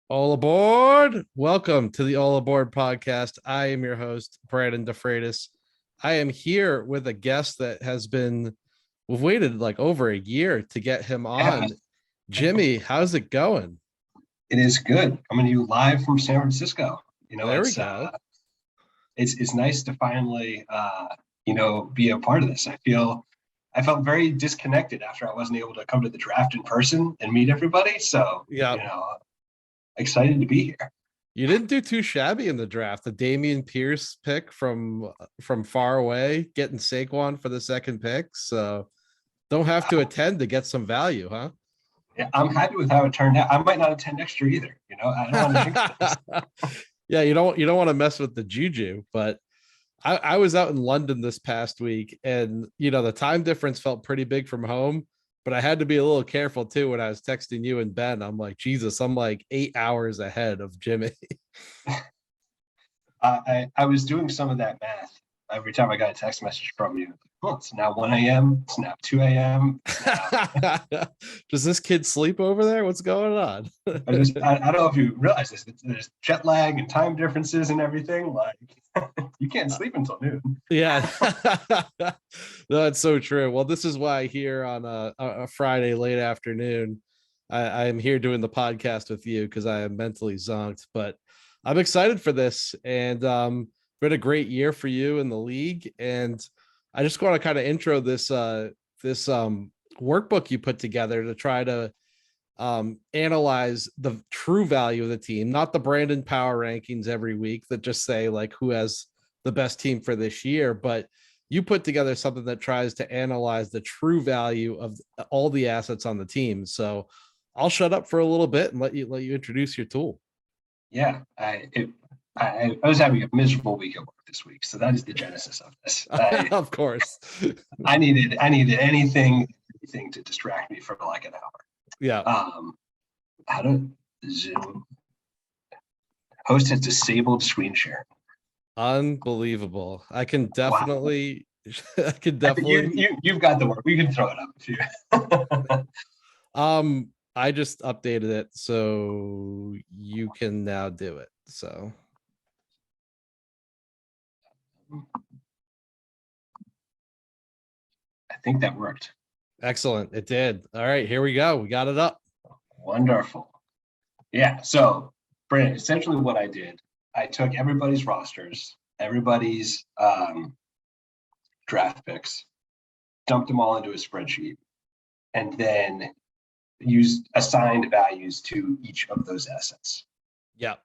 All aboard! Welcome to the All Aboard podcast. I am your host, Brandon DeFreitas. I am here with a guest that we've waited like over a year to get him Yeah, on. Jimmy, how's it going? it is good. Coming to you live from San Francisco. You know, There we it's go. it's nice to finally be a part of this. I felt very disconnected after I wasn't able to come to the draft in person and meet everybody. So, Yeah, excited to be here. you didn't do too shabby in the draft. The Damian Pierce pick from far away, getting Saquon for the second pick. So don't have to attend to get some value, huh? Yeah, I'm happy with how it turned out. I might not attend next year either. I don't want to jinx this. Yeah, you don't want to mess with the juju, but I was out in London this past week, and the time difference felt pretty big from home, but I had to be a little careful too when I was texting you and Ben. I'm like, Jesus, I'm like 8 hours ahead of Jimmy. I was doing some of that math every time I got a text message from you. Oh, it's now 1 a.m. It's now 2 a.m. Does this kid sleep over there? What's going on? I don't know if you realize this. There's jet lag and time differences and everything. Like you can't sleep until noon. Yeah. No, that's so true. Well, this is why here on a Friday late afternoon, I am here doing the podcast with you because I am mentally zonked, but I'm excited for this. And been a great year for you in the league. And I just want to kind of intro this workbook you put together to try to analyze the true value of the team, not the Brandon Power rankings every week that just say like who has the best team for this year, but you put together something that tries to analyze the true value of all the assets on the team. So I'll shut up for a little bit and let you introduce your tool. Yeah, I was having a miserable week at work this week, so that is the genesis of this. Of course. I needed anything to distract me for like an hour. Yeah. How to Zoom host has disabled screen share. Unbelievable. I can definitely Wow. I can definitely You've got the work. We can throw it up if you I just updated it so you can now do it. So I think that worked. excellent. It did. All right, here we go. We got it up. Wonderful. Yeah. So, Brandon, essentially what I did, I took everybody's rosters, everybody's draft picks, dumped them all into a spreadsheet, and then used assigned values to each of those assets. Yeah.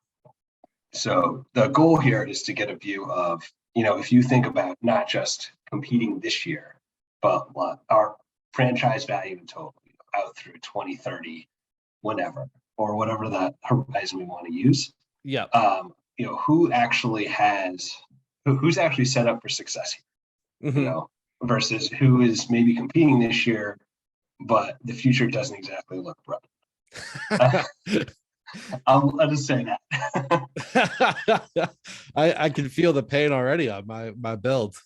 So the goal here is to get a view of, if you think about not just competing this year, but what our franchise value in total, out through 2030, whenever, or whatever that horizon we want to use. Yeah. Who's actually set up for success here, Mm-hmm. versus who is maybe competing this year, but the future doesn't exactly look bright. I'll just say that. I can feel the pain already on my build.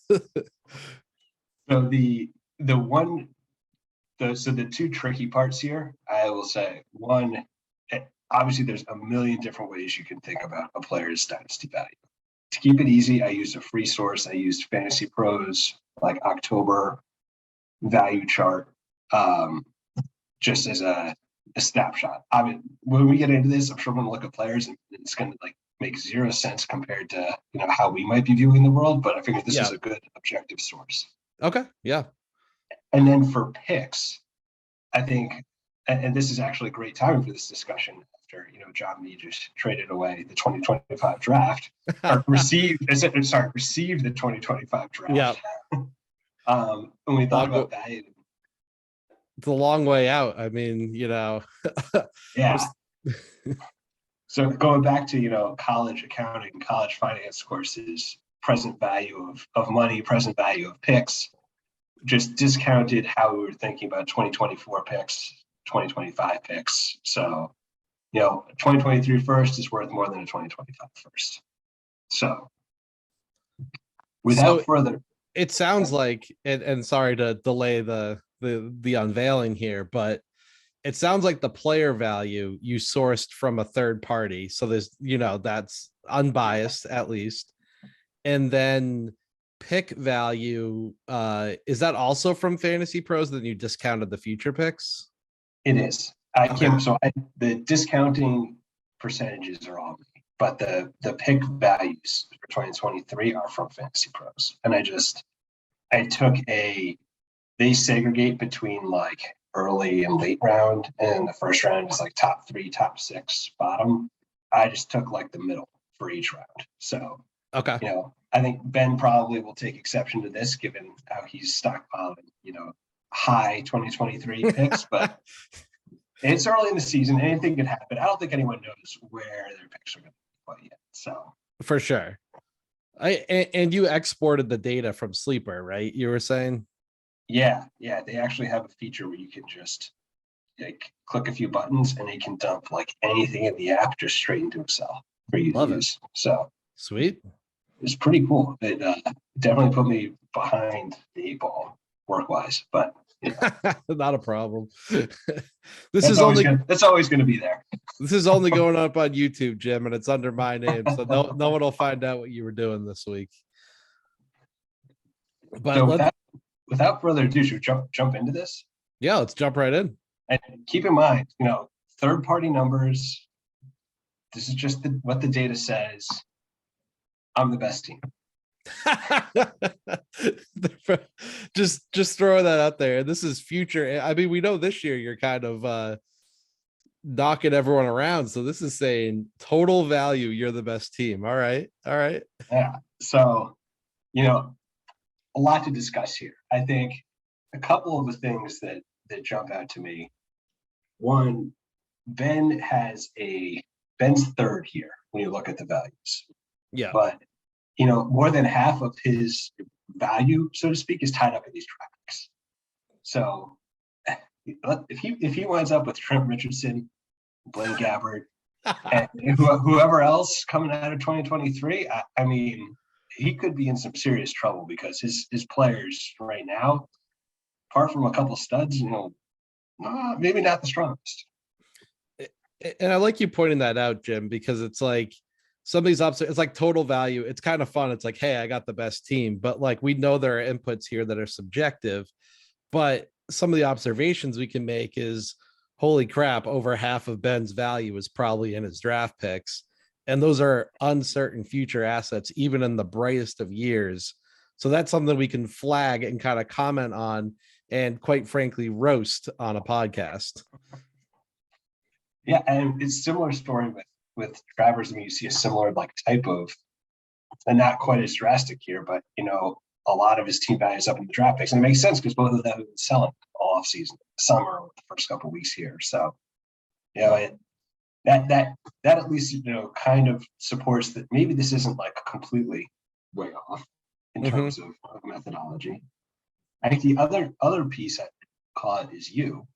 So the two tricky parts here, I will say, one, obviously there's a million different ways you can think about a player's dynasty value. To keep it easy, I used a free source. I used Fantasy Pros, like October value chart, just as a snapshot. I mean, when we get into this, I'm sure we're going to look at players and it's going to make zero sense compared to how we might be viewing the world. But I figured this is a good objective source. Okay. Yeah. And then for picks, I think, and this is actually a great timing for this discussion after John Mee just traded away the 2025 draft, or received the 2025 draft. Yeah. When we thought about that, it's a long way out. I mean, yeah. So going back to college accounting, college finance courses, present value of money, present value of picks, just discounted how we were thinking about 2024 picks, 2025 picks. So 2023 first is worth more than a 2025 first. So without further, it sounds like, and sorry to delay the unveiling here, but it sounds like the player value you sourced from a third party. So there's, that's unbiased at least. And then pick value, is that also from Fantasy Pros? Then you discounted the future picks? It is. The discounting percentages are all me, but the pick values for 2023 are from Fantasy Pros. And they segregate between like early and late round, and the first round is like top 3, top 6, bottom. I just took like the middle for each round. So, okay. I think Ben probably will take exception to this given how he's stockpiling, high 2023 picks, but it's early in the season. Anything could happen. I don't think anyone knows where their picks are going to be put yet. So for sure. And you exported the data from Sleeper, right? You were saying? Yeah. They actually have a feature where you can just like click a few buttons and they can dump like anything in the app just straight into Excel for you to use. So sweet. It's pretty cool. It definitely put me behind the 8 ball work-wise, but not a problem. That's always going to be there. This is only going up on YouTube, Jim, and it's under my name, so no one will find out what you were doing this week. But so without further ado, should we jump into this? Yeah, let's jump right in. And keep in mind, third-party numbers. This is just what the data says. I'm the best team. just throw that out there. This is future. I mean, we know this year you're kind of knocking everyone around. So this is saying total value, you're the best team. All right. Yeah. So, a lot to discuss here. I think a couple of the things that jump out to me. One, Ben's third here when you look at the values. Yeah. But, more than half of his value, so to speak, is tied up in these traffics. So if he winds up with Trent Richardson, Blaine Gabbert, and whoever else coming out of 2023, I mean, he could be in some serious trouble because his players right now, apart from a couple studs, maybe not the strongest. And I like you pointing that out, Jim, because it's like some of these it's like total value. It's kind of fun. It's like, hey, I got the best team, but like we know there are inputs here that are subjective. But some of the observations we can make is, holy crap, over half of Ben's value is probably in his draft picks. And those are uncertain future assets, even in the brightest of years. So that's something we can flag and kind of comment on and, quite frankly, roast on a podcast. Yeah, and it's a similar story with Travers. I mean, you see a similar type of, and not quite as drastic here, but a lot of his team values up in the draft picks, and it makes sense because both of them have been selling all off season, summer, the first couple of weeks here. So, that at least kind of supports that maybe this isn't like completely way off in terms of methodology. I think the other piece I call it is you.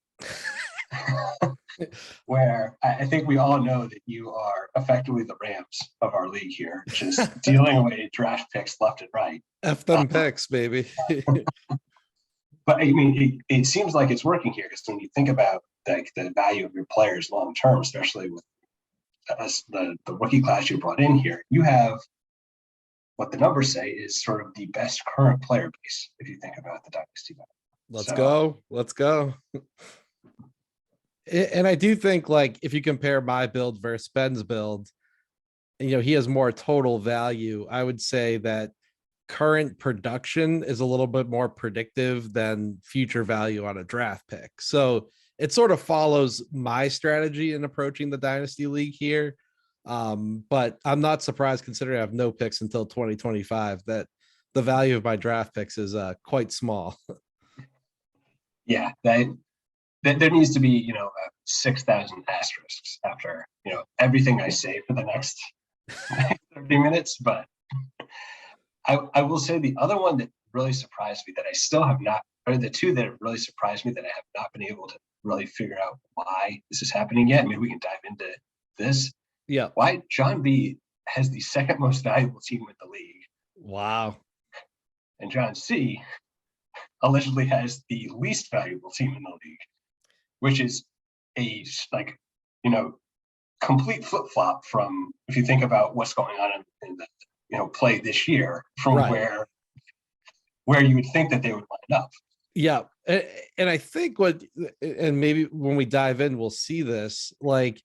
Where I think we all know that you are effectively the Rams of our league here, just dealing away draft picks left and right. F them picks, baby. But I mean, it seems like it's working here because when you think about the value of your players long term, especially with the rookie class you brought in here, you have what the numbers say is sort of the best current player base if you think about the dynasty value. Let's go. And I do think, like, if you compare my build versus Ben's build, he has more total value. I would say that current production is a little bit more predictive than future value on a draft pick. So it sort of follows my strategy in approaching the dynasty league here. But I'm not surprised, considering I have no picks until 2025, that the value of my draft picks is quite small. Yeah, there needs to be 6,000 asterisks after everything I say for the next 30 minutes. But I will say the other one that really surprised me that I still have not, or the two that really surprised me that I have not been able to really figure out why this is happening yet. Maybe we can dive into this. Yeah. Why John B has the second most valuable team in the league. Wow. And John C allegedly has the least valuable team in the league, which is a like, complete flip flop from, if you think about what's going on in the play this year, from Right. where you would think that they would line up. Yeah. And I think and maybe when we dive in, we'll see this, like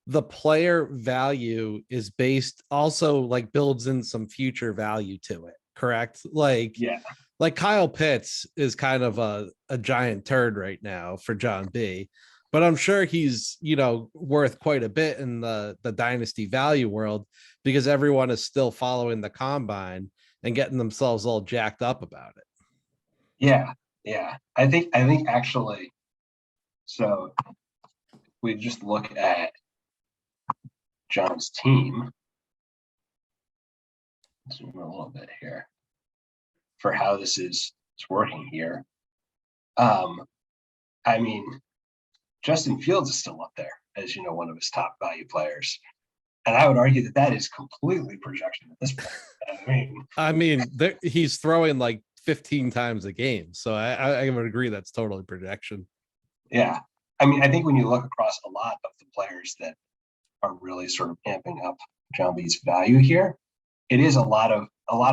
the player value is based also like builds in some future value to it. Correct. Yeah. Like Kyle Pitts is kind of a giant turd right now for John B. But I'm sure he's, worth quite a bit in the dynasty value world because everyone is still following the combine and getting themselves all jacked up about it. Yeah. Yeah. I think actually, so we just look at John's team. Zoom a little bit here for how this is working here. I mean, Justin Fields is still up there as one of his top value players, and I would argue that is completely projection at this point. I mean, he's throwing like 15 times a game, so I would agree that's totally projection. Yeah, I mean, I think when you look across a lot of the players that are really sort of amping up John B's value here, it is a lot of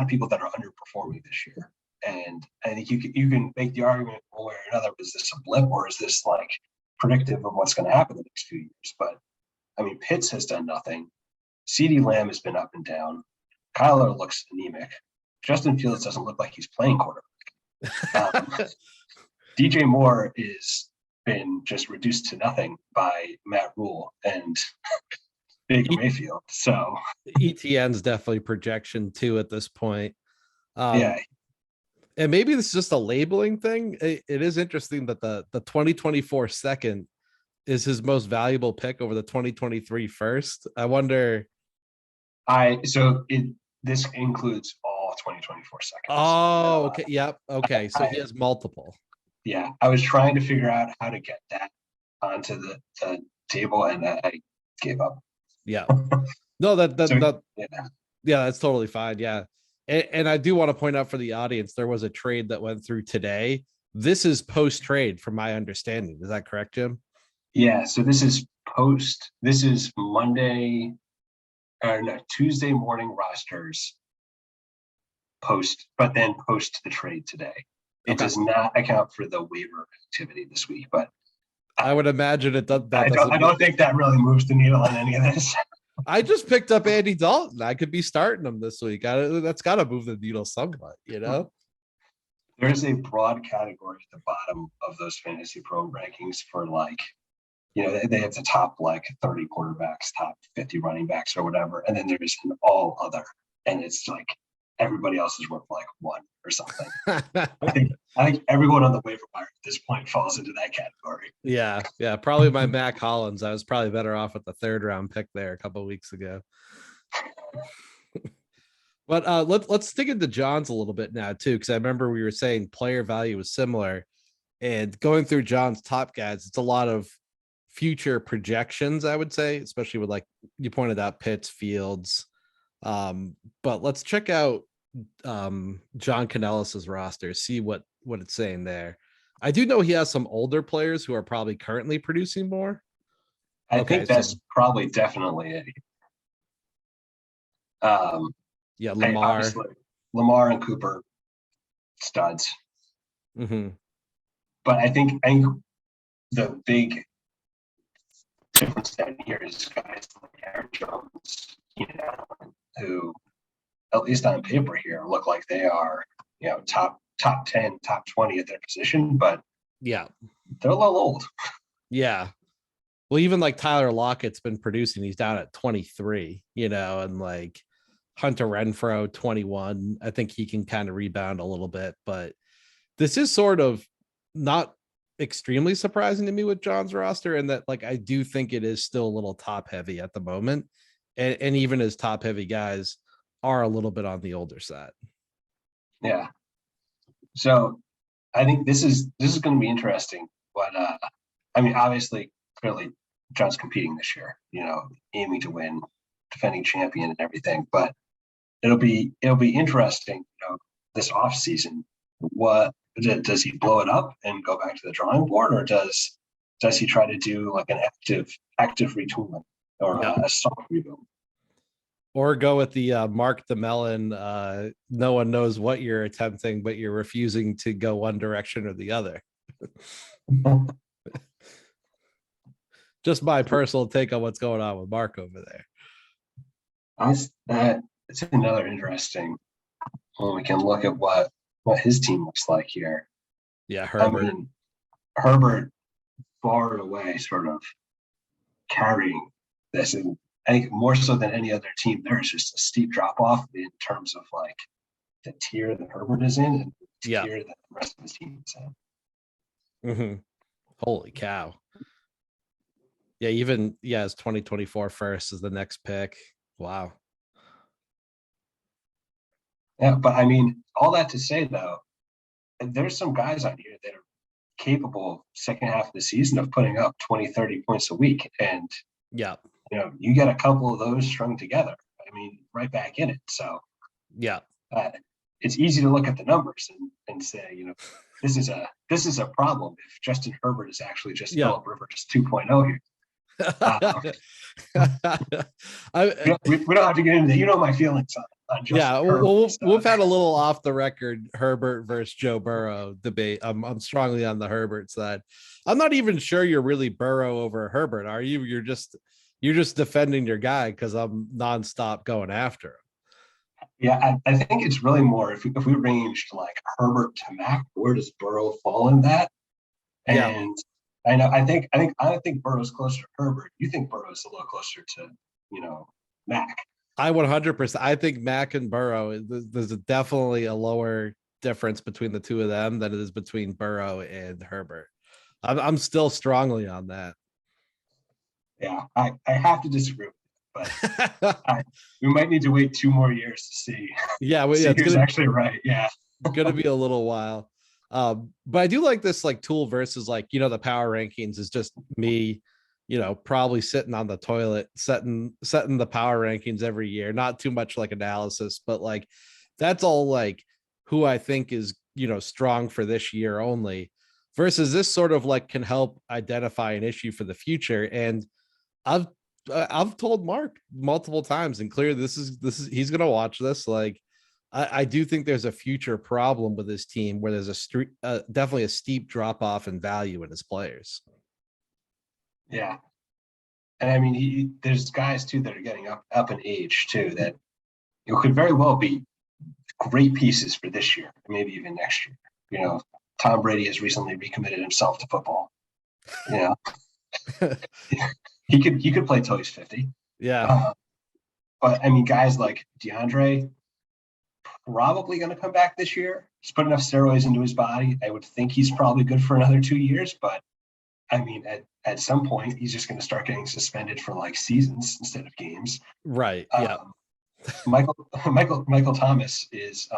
people that are underperforming this year. And I think you can make the argument one way or another, is this a blip or is this like predictive of what's going to happen in the next few years? But I mean, Pitts has done nothing. CeeDee Lamb has been up and down. Kyler looks anemic. Justin Fields doesn't look like he's playing quarterback. DJ Moore is been just reduced to nothing by Matt Rule and Big Mayfield. So ETN's definitely projection too at this point. Yeah. And maybe this is just a labeling thing. It is interesting that the 2024 second is his most valuable pick over the 2023 first. I wonder. This includes all 2024 seconds. Oh, okay. Yep. Okay. So he has multiple. Yeah. I was trying to figure out how to get that onto the table and I gave up. Yeah. No, yeah, that's totally fine. Yeah. And I do want to point out for the audience, there was a trade that went through today. This is post trade, from my understanding. Is that correct, Jim? Yeah. So this is Monday, or no, Tuesday morning rosters but then post the trade today. It does not account for the waiver activity this week, but I would imagine it does. I don't think that really moves the needle on any of this. I just picked up Andy Dalton. I could be starting him this week. That's got to move the needle somewhat, There's a broad category at the bottom of those fantasy pro rankings for they have the top 30 quarterbacks, top 50 running backs or whatever. And then there's an all other. And it's like everybody else is worth one or something. I think everyone on the waiver wire at this point falls into that category. Yeah. Probably my Mac Hollins. I was probably better off with the 3rd round pick there a couple of weeks ago. But let's dig into John's a little bit now too, because I remember we were saying player value was similar, and going through John's top guys, it's a lot of future projections, I would say, especially with you pointed out Pitts, Fields. But let's check out John Canellis's roster, see what it's saying there. I do know he has some older players who are probably currently producing more. I think that's probably definitely it. Yeah, Lamar and Cooper studs. Mm-hmm. But I think the big difference down here is guys like Aaron Jones, who, at least on paper here, look like they are, top 10, top 20 at their position, but yeah, they're a little old. Yeah. Well, even Tyler Lockett's been producing. He's down at 23, and Hunter Renfrow 21. I think he can kind of rebound a little bit, but this is sort of not extremely surprising to me with John's roster, and that I do think it is still a little top heavy at the moment, and even his top heavy guys are a little bit on the older side. Yeah. So I think this is going to be interesting, but I mean, obviously, clearly, John's competing this year, aiming to win, defending champion and everything, but it'll be interesting, this off season. What does he blow it up and go back to the drawing board, or does does he try to do like an active retooling or a soft rebuild? Or go with the Mark the Melon. No one knows what you're attempting, but you're refusing to go one direction or the other. Just my personal take on what's going on with Mark over there. It's another interesting when we can look at what his team looks like here. Yeah, Herbert. I mean, Herbert far and away sort of carrying this, and I think more so than any other team, there's just a steep drop off in terms of like the tier that Herbert is in and the tier that the rest of his team is in. Mm-hmm. Holy cow. Yeah, even his 2024 first is the next pick. Wow. Yeah, but I mean, all that to say though, there's some guys on here that are capable second half of the season of putting up 20, 30 points a week. And you get a couple of those strung together. I mean, right back in it. So it's easy to look at the numbers and say, this is a problem if Justin Herbert is actually just Philip Rivers 2.0 here. We don't have to get into that. My feelings on Justin Herbert. We've had a little off the record Herbert versus Joe Burrow debate. I'm strongly on the Herbert side. I'm not even sure you're really Burrow over Herbert, are you? You're just defending your guy because I'm nonstop going after him. Yeah, I think it's really more if we ranged like Herbert to Mac, where does Burrow fall in that? And I know I think Burrow's closer to Herbert. You think Burrow's a little closer to Mac. I 100%. I think Mac and Burrow, there's definitely a lower difference between the two of them than it is between Burrow and Herbert. I'm still strongly on that. Yeah, I have to disagree with you, but we might need to wait 2 more years to see. Yeah, it's actually right. Yeah, it's gonna be a little while. But I do like this like tool versus the power rankings is just me, probably sitting on the toilet, setting the power rankings every year. Not too much like analysis, but like that's all like who I think is, strong for this year only versus this sort of like can help identify an issue for the future. And I've told Mark multiple times and clear this is he's gonna watch this. Like I do think there's a future problem with this team where there's definitely a steep drop off in value in his players. Yeah, and I mean there's guys too that are getting up in age too that could very well be great pieces for this year, maybe even next year. Tom Brady has recently recommitted himself to football. He could play till he's 50. Yeah. But I mean, guys like DeAndre probably going to come back this year. He's put enough steroids into his body. I would think he's probably good for another 2 years. But I mean, at some point, he's just going to start getting suspended for like seasons instead of games. Right. Yeah. Michael Thomas is.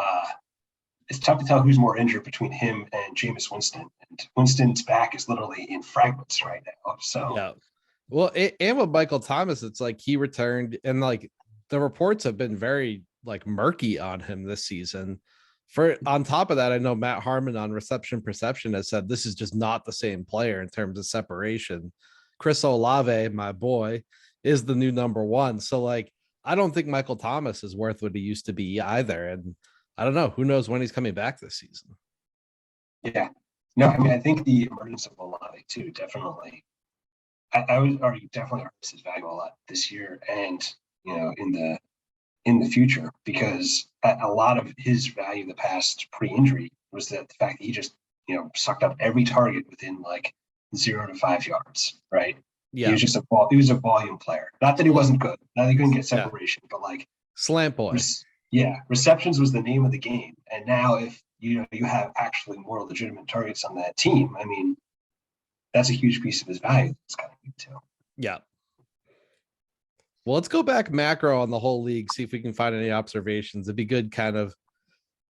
It's tough to tell who's more injured between him and Jameis Winston. And Winston's back is literally in fragments right now. So yeah. Well, and with Michael Thomas, it's like he returned, and like the reports have been very like murky on him this season. On top of that, I know Matt Harmon on Reception Perception has said this is just not the same player in terms of separation. Chris Olave, my boy, is the new number one. So like, I don't think Michael Thomas is worth what he used to be either. And I don't know. Who knows when he's coming back this season? Yeah. No, I mean, I think the emergence of Olave too, definitely. I would argue definitely harness his value a lot this year and, in the future, because a lot of his value the past pre-injury was that the fact that he just, sucked up every target within like 0 to 5 yards, right? Yeah. He was just he was a volume player. Not that he wasn't good. Not that he couldn't get separation, but like slant boy. Receptions was the name of the game. And now if you have actually more legitimate targets on that team, I mean, that's a huge piece of his value. It's kind of neat too. Yeah. Well, let's go back macro on the whole league, see if we can find any observations. It'd be good kind of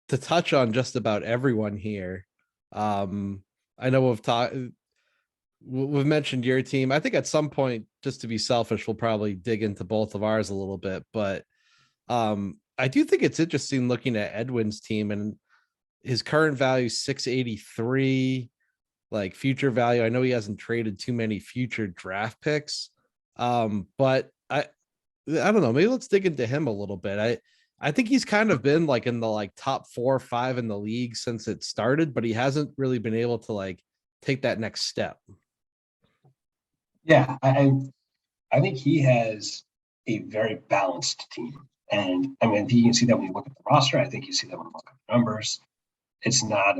to touch on just about everyone here. I know we've mentioned your team. I think at some point, just to be selfish, we'll probably dig into both of ours a little bit, but I do think it's interesting looking at Edwin's team and his current value 683. like future value. I know he hasn't traded too many future draft picks. But I don't know. Maybe let's dig into him a little bit. I think he's kind of been like in the like top 4 or 5 in the league since it started, but he hasn't really been able to like take that next step. Yeah, I think he has a very balanced team. And I mean, you can see that when you look at the roster. I think you see that when you look at the numbers. It's not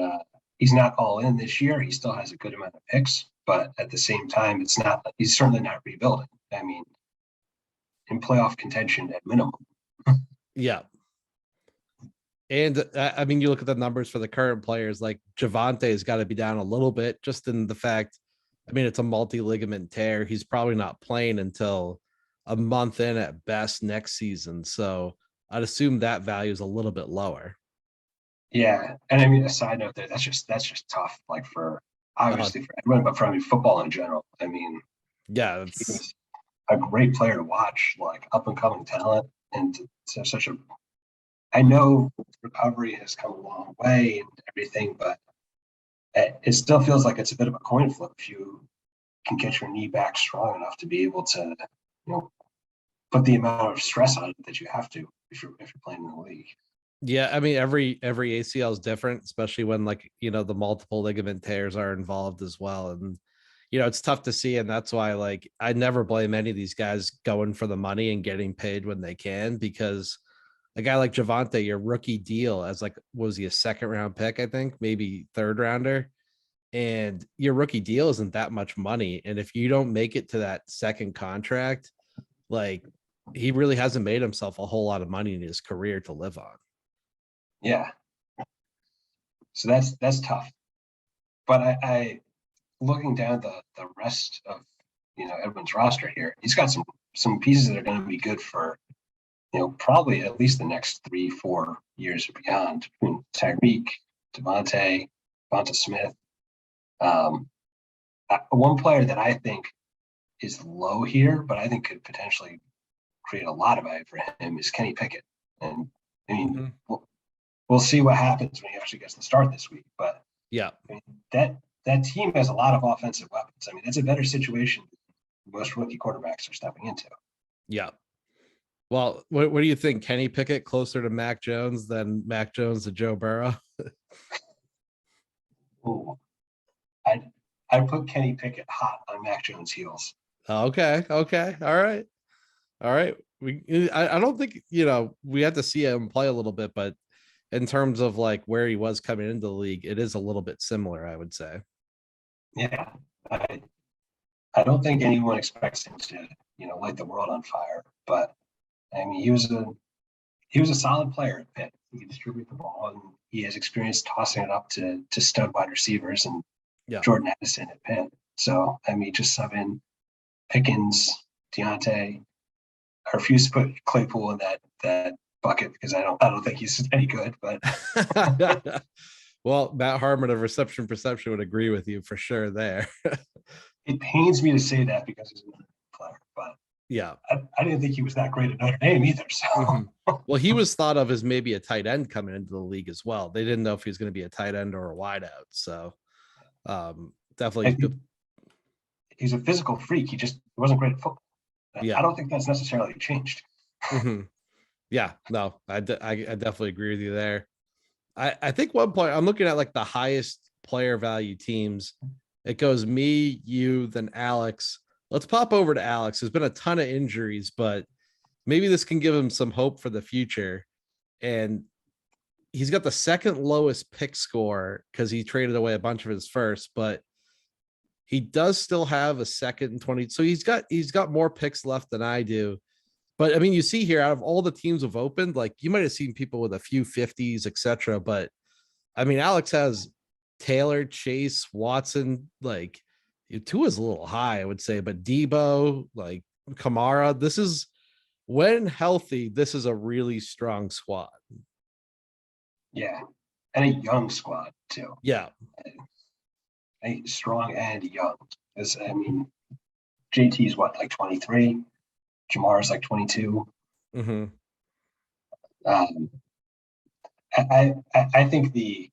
he's not all in this year. He still has a good amount of picks, but at the same time, he's certainly not rebuilding. I mean, in playoff contention at minimum. Yeah. And I mean, you look at the numbers for the current players, like Javante has got to be down a little bit just in the fact, I mean, it's a multi-ligament tear. He's probably not playing until a month in at best next season. So I'd assume that value is a little bit lower. Yeah, and I mean, a side note there, that's just tough. Like for Uh, obviously for everyone, but for I mean football in general. I mean, yeah, he it's was a great player to watch, like up and coming talent, and such a. I know recovery has come a long way and everything, but it still feels like it's a bit of a coin flip if you can get your knee back strong enough to be able to, put the amount of stress on it that you have to if you're playing in the league. yeah. I mean, every ACL is different, especially when like the multiple ligament tears are involved as well, and it's tough to see, and that's why like I never blame any of these guys going for the money and getting paid when they can, because a guy like Javante, your rookie deal as like was he a second round pick, I think, maybe third rounder, and your rookie deal isn't that much money, and if you don't make it to that second contract, like he really hasn't made himself a whole lot of money in his career to live on. Yeah, so that's tough. But I looking down the rest of Edwin's roster here, he's got some pieces that are going to be good for probably at least the next 3-4 years or beyond. Between Tyreek, Devonta Smith. One player that I think is low here, but I think could potentially create a lot of value for him is Kenny Pickett. And I mean, Mm-hmm. we'll see what happens when he actually gets the start this week. But Yeah. I mean, that team has a lot of offensive weapons. I mean, it's a better situation most rookie quarterbacks are stepping into. Yeah. Well, what do you think? Kenny Pickett closer to Mac Jones than Mac Jones to Joe Burrow? Ooh, I'd put Kenny Pickett hot on Mac Jones' heels. Okay. Okay. All right. All right. I don't think, we have to see him play a little bit, but in terms of like where he was coming into the league, it is a little bit similar, I would say. Yeah, I don't think anyone expects him to light the world on fire, but I mean he was a solid player at Pitt. He can distribute the ball, and he has experience tossing it up to stud wide receivers and Yeah. Jordan Addison at Pitt. So I mean, just sub in Pickens, Deontay. I refuse to put Claypool in that bucket because I don't think he's any good. But Well, Matt Harmon of Reception Perception would agree with you for sure there. it pains me to say that because he's a Notre Dame player. But Yeah. I didn't think he was that great at Notre Dame either. So Well, he was thought of as maybe a tight end coming into the league as well. They didn't know if he was going to be a tight end or a wideout. So definitely good. He's a physical freak. He wasn't great at football. Yeah. I don't think that's necessarily changed. Mm-hmm. Yeah, no, I definitely agree with you there. I think one point I'm looking at like the highest player value teams. It goes me, you, then Alex. Let's pop over to Alex. There's been a ton of injuries, but maybe this can give him some hope for the future. And he's got the second lowest pick score because he traded away a bunch of his first, but he does still have a second and 20. So he's got more picks left than I do. But I mean, you see here, out of all the teams have opened, like you might have seen people with a few 50s, etc. But I mean, Alex has Taylor, Chase, Watson, like two is a little high, I would say, but Debo, like Kamara, this is when healthy, this is a really strong squad. Yeah, and a young squad too. Yeah. A strong and young. I mean, JT's what, like 23? Jamar's like 22. Mm-hmm. I think the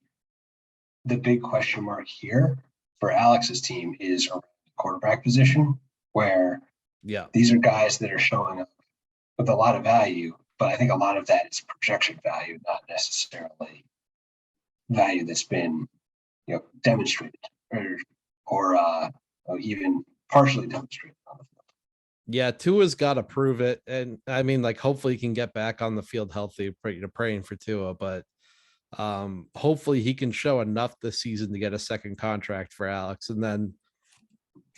big question mark here for Alex's team is a quarterback position, where these are guys that are showing up with a lot of value, but I think a lot of that is projection value, not necessarily value that's been, demonstrated or even partially demonstrated on the field. Yeah, Tua's got to prove it, and I mean, like, hopefully he can get back on the field healthy. Praying for Tua, but hopefully he can show enough this season to get a second contract for Alex, and then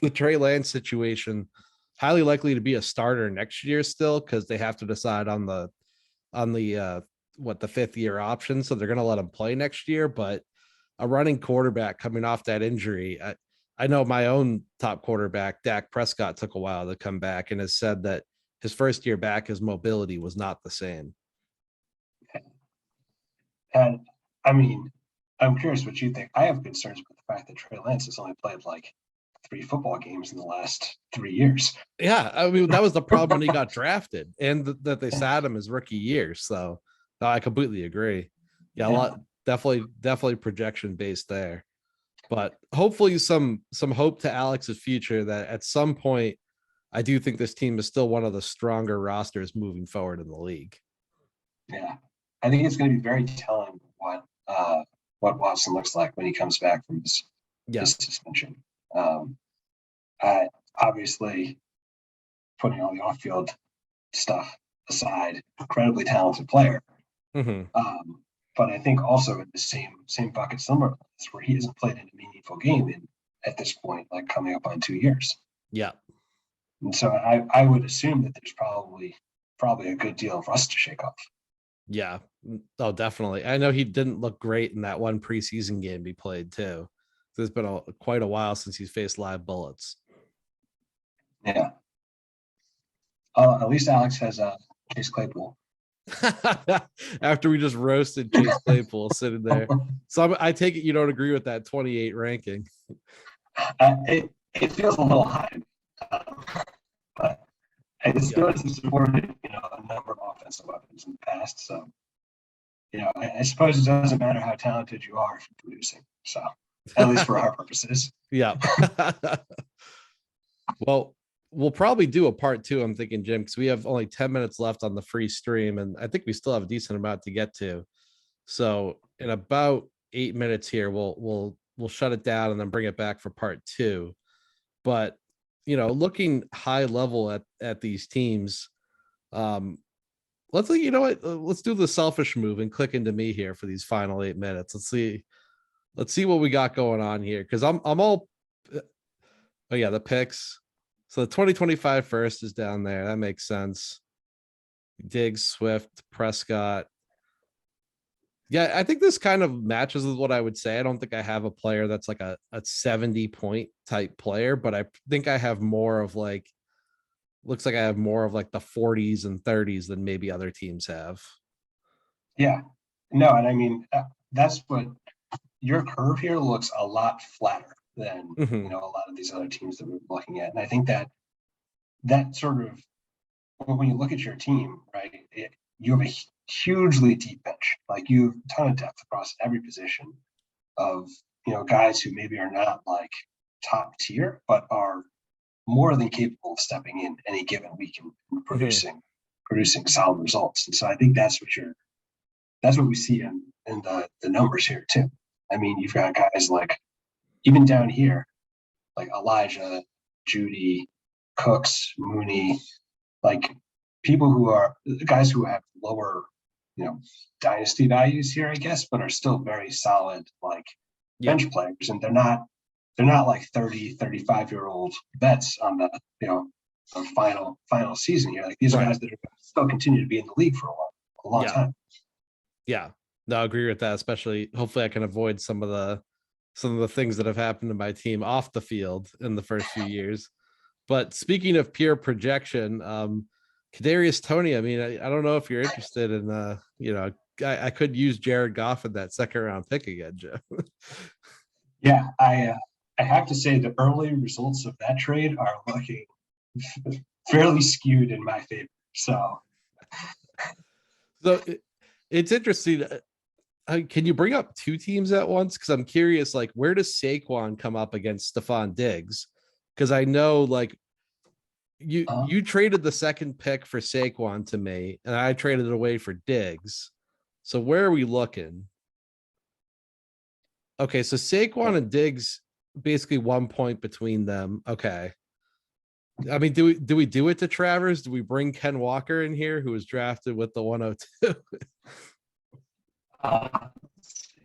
the Trey Lance situation, highly likely to be a starter next year still, because they have to decide on the the 5th-year option, so they're going to let him play next year. But a running quarterback coming off that injury, I know my own top quarterback, Dak Prescott, took a while to come back and has said that his first year back, his mobility was not the same. And I mean, I'm curious what you think. I have concerns with the fact that Trey Lance has only played like 3 football games in the last 3 years. Yeah, I mean, that was the problem when he got drafted, and that they sat him his rookie year. So I completely agree. Yeah, a lot, definitely projection based there. But hopefully some hope to Alex's future, that at some point, I do think this team is still one of the stronger rosters moving forward in the league. Yeah, I think it's going to be very telling what Watson looks like when he comes back from his suspension. Obviously, putting all the off-field stuff aside, incredibly talented player. But I think also in the same bucket, similar where he hasn't played in a meaningful game at this point, like coming up on 2 years. Yeah. And so I would assume that there's probably a good deal of rust to shake off. Yeah. Oh, definitely. I know he didn't look great in that one preseason game he played too. There's been quite a while since he's faced live bullets. Yeah. At least Alex has Chase Claypool. After we just roasted Chase Claypool sitting there. So I take it you don't agree with that 28 ranking. It feels a little high. But I still have supported, a number of offensive weapons in the past. So, I suppose it doesn't matter how talented you are if you're producing. So, at least for our purposes. Yeah. Well, we'll probably do a part 2, I'm thinking, Jim, because we have only 10 minutes left on the free stream, and I think we still have a decent amount to get to. So in about 8 minutes here, we'll shut it down and then bring it back for part 2. But looking high level at these teams, let's do the selfish move and click into me here for these final 8 minutes. Let's see what we got going on here, because I'm all the picks. So the 2025 first is down there. That makes sense. Diggs, Swift, Prescott. Yeah, I think this kind of matches with what I would say. I don't think I have a player that's like a 70-point type player, but I think I have more of the 40s and 30s than maybe other teams have. Yeah. No, and I mean, that's what your curve here looks a lot flatter than a lot of these other teams that we're looking at. And I think that sort of, when you look at your team, right, you have a hugely deep bench. Like, you have a ton of depth across every position of guys who maybe are not like top tier, but are more than capable of stepping in any given week and producing solid results. And so I think that's what we see in the numbers here too. I mean, you've got guys like, even down here, like Elijah, Judy, Cooks, Mooney, like people who are guys who have lower, dynasty values here, I guess, but are still very solid, like bench players. And they're not like 30, 35-year-old vets on the, the final season here. Like, these are guys that are still continue to be in the league for a long time. Yeah. No, I agree with that, especially hopefully I can avoid some of the things that have happened to my team off the field in the first few years. But speaking of pure projection, Kadarius Toney, I mean, I don't know if you're interested in, I could use Jared Goff in that 2nd-round pick again, Joe. Yeah, I have to say the early results of that trade are looking fairly skewed in my favor. So it's interesting. can you bring up two teams at once? Because I'm curious, like, where does Saquon come up against Stephon Diggs? Because I know, like, you traded the second pick for Saquon to me, and I traded it away for Diggs. So where are we looking? Okay, so Saquon and Diggs, basically 1 point between them. Okay. I mean, do we do it to Travers? Do we bring Ken Walker in here, who was drafted with the 102? Let's see.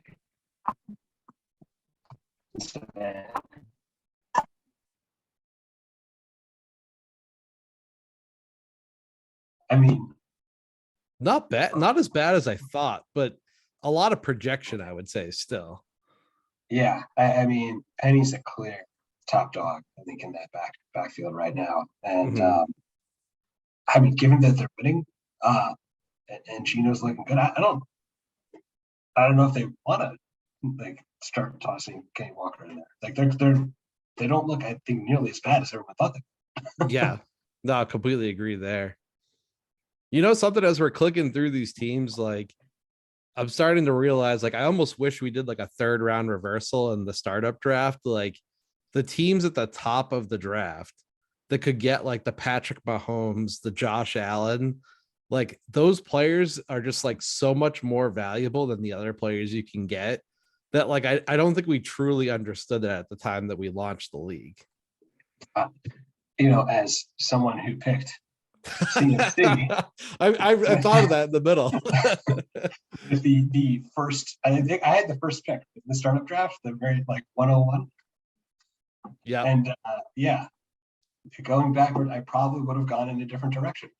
I mean, Not bad, not as bad as I thought, but a lot of projection, I would say, still. yeah, I mean, Penny's a clear top dog, I think, in that backfield right now. And Mhm. I mean, given that they're winning, and Gino's looking good, I don't know if they want to like start tossing Kenny Walker in there. Like they don't look, I think, nearly as bad as everyone thought they. Yeah, no, I completely agree there. You know, something as we're clicking through these teams, like I'm starting to realize, like, I almost wish we did like a third round reversal in the startup draft. Like the teams at the top of the draft that could get like the Patrick Mahomes, the Josh Allen, like those players are just like so much more valuable than the other players you can get, that like I don't think we truly understood that at the time that we launched the league. As someone who picked CMC, I thought of that in the middle. with the first, I think I had the first pick in the startup draft, the very like 101. Yeah. And yeah, going backward, I probably would have gone in a different direction.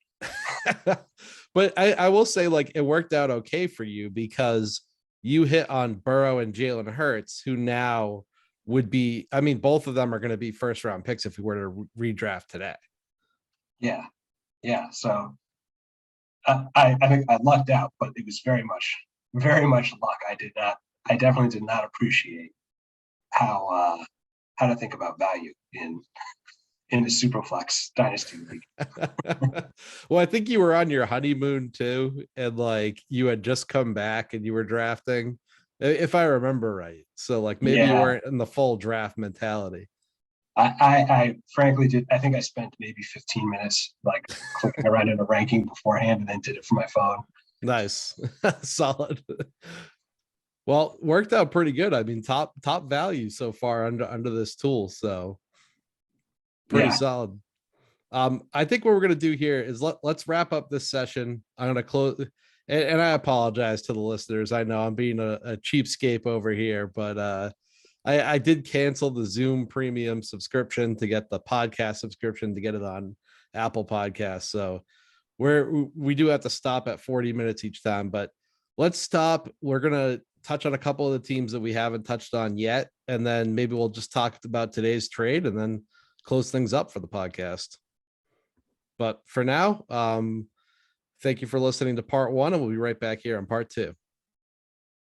But I will say, like, it worked out okay for you because you hit on Burrow and Jalen Hurts, who now would be, I mean, both of them are going to be first round picks if we were to redraft today. Yeah. Yeah. So I think I lucked out, but it was very much luck. I definitely did not appreciate how to think about value in the Superflex Dynasty League. Well, I think you were on your honeymoon too, and like you had just come back and you were drafting, if I remember right. So like maybe you Yeah, weren't in the full draft mentality. I frankly did. I think I spent maybe 15 minutes like clicking around in a ranking beforehand, and then did it from my phone. Nice. Solid. Well, worked out pretty good. I mean, top value so far under this tool. So pretty Yeah, solid. I think what we're gonna do here is let's wrap up this session. I'm gonna close, and I apologize to the listeners. I know I'm being a cheapskate over here, but I did cancel the Zoom premium subscription to get the podcast subscription to get it on Apple Podcasts. So we do have to stop at 40 minutes each time, but let's stop. We're gonna touch on a couple of the teams that we haven't touched on yet, and then maybe we'll just talk about today's trade and then close things up for the podcast. But for now, thank you for listening to part one, and we'll be right back here on part two.